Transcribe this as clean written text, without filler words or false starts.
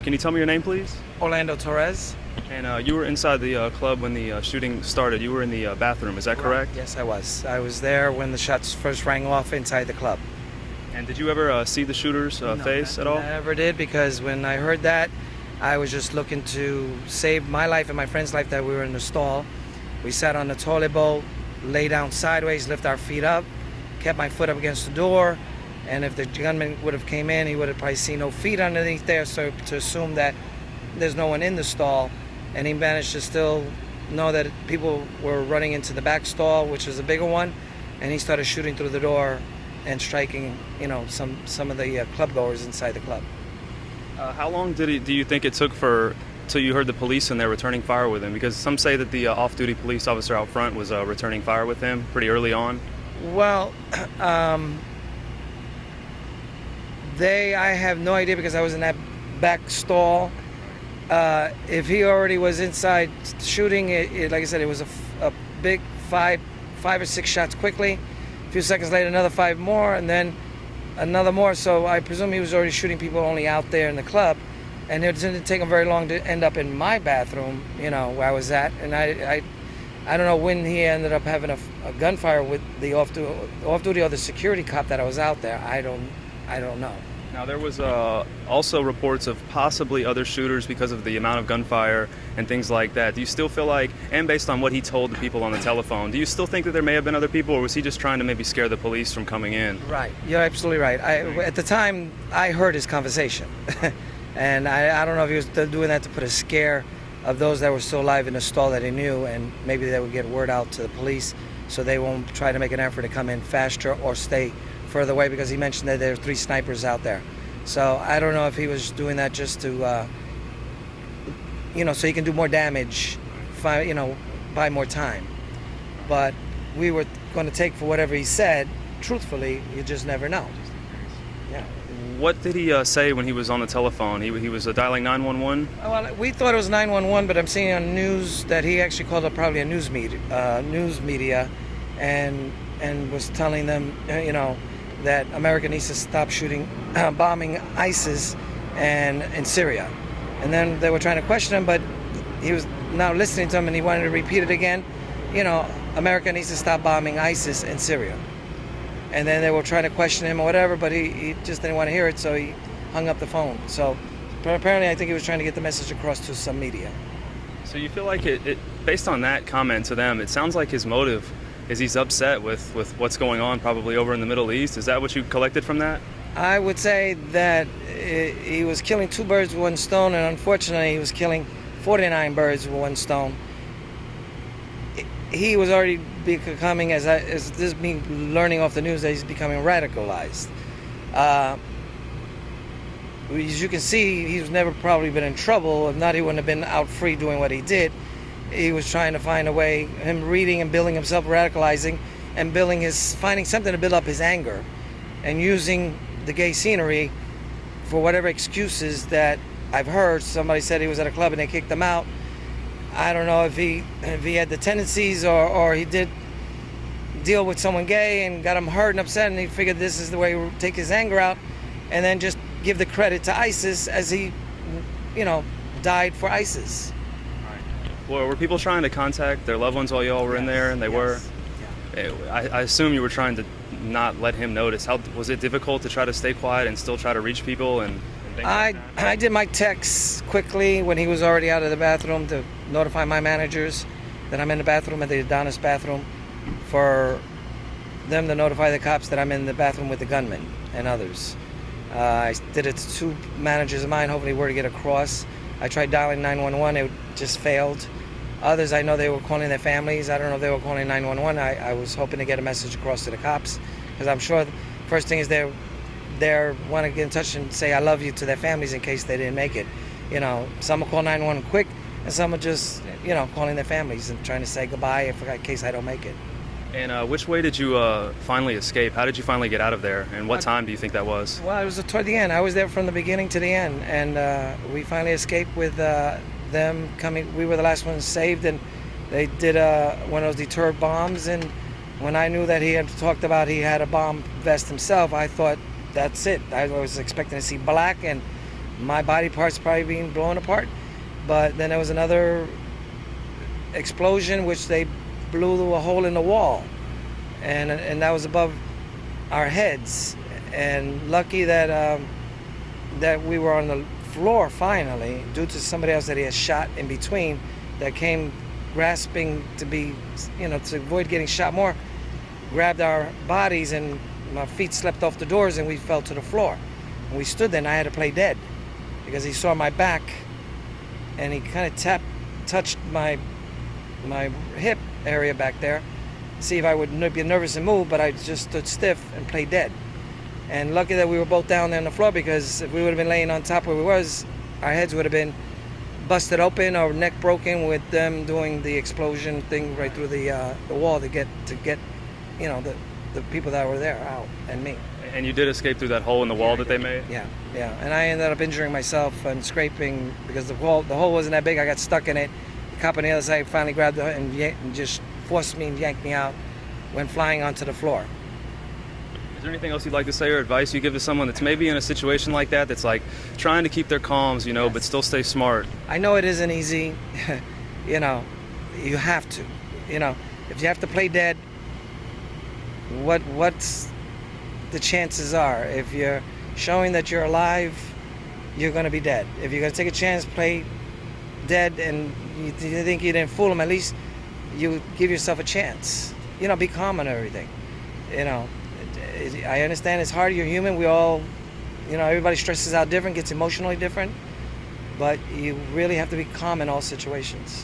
Can you tell me your name, please? Orlando Torres. And you were inside the club when the shooting started. You were in the bathroom, is that correct? Yes, I was. I was there when the shots first rang off inside the club. And did you ever see the shooter's face at all? I never did, because when I heard that, I was just looking to save my life and my friend's life that we were in the stall. We sat on the toilet bowl, lay down sideways, lift our feet up, kept my foot up against the door, and if the gunman would have came in, he would have probably seen no feet underneath there, so to assume that there's no one in the stall, and he managed to still know that people were running into the back stall, which was a bigger one, and he started shooting through the door and striking, some of the club goers inside the club. How long do you think it took till you heard the police and they're returning fire with him? Because some say that the off-duty police officer out front was returning fire with him pretty early on. Well, I have no idea, because I was in that back stall. If he already was inside shooting, like I said, it was a big five or six shots quickly. A few seconds later, another five more, and then another more. So I presume he was already shooting people only out there in the club. And it didn't take him very long to end up in my bathroom, where I was at. And I don't know when he ended up having a gunfire with the off-duty or the security cop that I was out there. I don't know. Now, there was also reports of possibly other shooters because of the amount of gunfire and things like that. Do you still feel like, and based on what he told the people on the telephone, do you still think that there may have been other people, or was he just trying to maybe scare the police from coming in? Right. You're absolutely right. At the time, I heard his conversation. And I don't know if he was doing that to put a scare of those that were still alive in the stall that he knew, and maybe they would get word out to the police so they won't try to make an effort to come in faster or stay further away, because he mentioned that there were 3 snipers out there. So I don't know if he was doing that just to, so he can do more damage, buy more time. But we were going to take for whatever he said. Truthfully, you just never know. Yeah. What did he say when he was on the telephone? He was dialing 911? Well, we thought it was 911, but I'm seeing on the news that he actually called up probably a news media, and was telling them, that America needs to stop bombing ISIS in Syria. And then they were trying to question him, but he was now listening to him, and he wanted to repeat it again. America needs to stop bombing ISIS in Syria. And then they were trying to question him or whatever, but he just didn't want to hear it, so he hung up the phone. So apparently I think he was trying to get the message across to some media. So you feel like based on that comment to them, it sounds like his motive is he's upset with what's going on probably over in the Middle East. Is that what you collected from that? I would say that he was killing 2 birds with 1 stone, and unfortunately he was killing 49 birds with 1 stone. He was already becoming, as this me learning off the news, that he's becoming radicalized. As you can see, he's never probably been in trouble. If not, he wouldn't have been out free doing what he did. He was trying to find a way, him reading and building himself, radicalizing, and finding something to build up his anger, and using the gay scenery for whatever excuses that I've heard. Somebody said he was at a club and they kicked him out. I don't know if he had the tendencies, or he did deal with someone gay and got him hurt and upset, and he figured this is the way he would take his anger out, and then just give the credit to ISIS, as he, died for ISIS. Well, were people trying to contact their loved ones while you all were in there, and they were? Yeah. I assume you were trying to not let him notice. How was it difficult to try to stay quiet and still try to reach people and things like that? I did my texts quickly when he was already out of the bathroom to notify my managers that I'm in the bathroom, at the Adonis bathroom, for them to notify the cops that I'm in the bathroom with the gunman and others. I did it to 2 managers of mine, hopefully word to get across. I tried dialing 911, it just failed. Others, I know they were calling their families. I don't know if they were calling 911. I was hoping to get a message across to the cops, because I'm sure the first thing is they want to get in touch and say I love you to their families in case they didn't make it. Some will call 911 quick, and some are just, calling their families and trying to say goodbye in case I don't make it. And which way did you finally escape? How did you finally get out of there? And what time do you think that was? Well, it was toward the end. I was there from the beginning to the end, and we finally escaped with them coming. We were the last ones saved, and they did one of those deterrent bombs. And when I knew that he had talked about he had a bomb vest himself, I thought that's it. I was expecting to see black and my body parts probably being blown apart. But then there was another explosion which they blew a hole in the wall, and that was above our heads. And lucky that that we were on the floor finally, due to somebody else that he had shot in between, that came grasping to be, to avoid getting shot more, grabbed our bodies, and my feet slipped off the doors and we fell to the floor. And we stood there and I had to play dead because he saw my back and he kind of touched my hip area back there, see if I would be nervous and move, but I just stood stiff and played dead. And lucky that we were both down there on the floor, because if we would have been laying on top where we was, our heads would have been busted open or neck broken with them doing the explosion thing right through the wall to get the people that were there out, and me. And you did escape through that hole in the wall that they made? Yeah. And I ended up injuring myself and scraping because the hole wasn't that big. I got stuck in it. The cop on the other side finally grabbed it and just forced me and yanked me out. Went flying onto the floor. Is there anything else you'd like to say or advice you give to someone that's maybe in a situation like that, that's like trying to keep their calms, but still stay smart? I know it isn't easy. You have to. If you have to play dead, what's the chances are? If you're showing that you're alive, you're going to be dead. If you're going to take a chance, play dead, and you think you didn't fool them, at least you give yourself a chance. Be calm and everything. I understand it's hard. You're human. We all, everybody stresses out different, gets emotionally different, but you really have to be calm in all situations.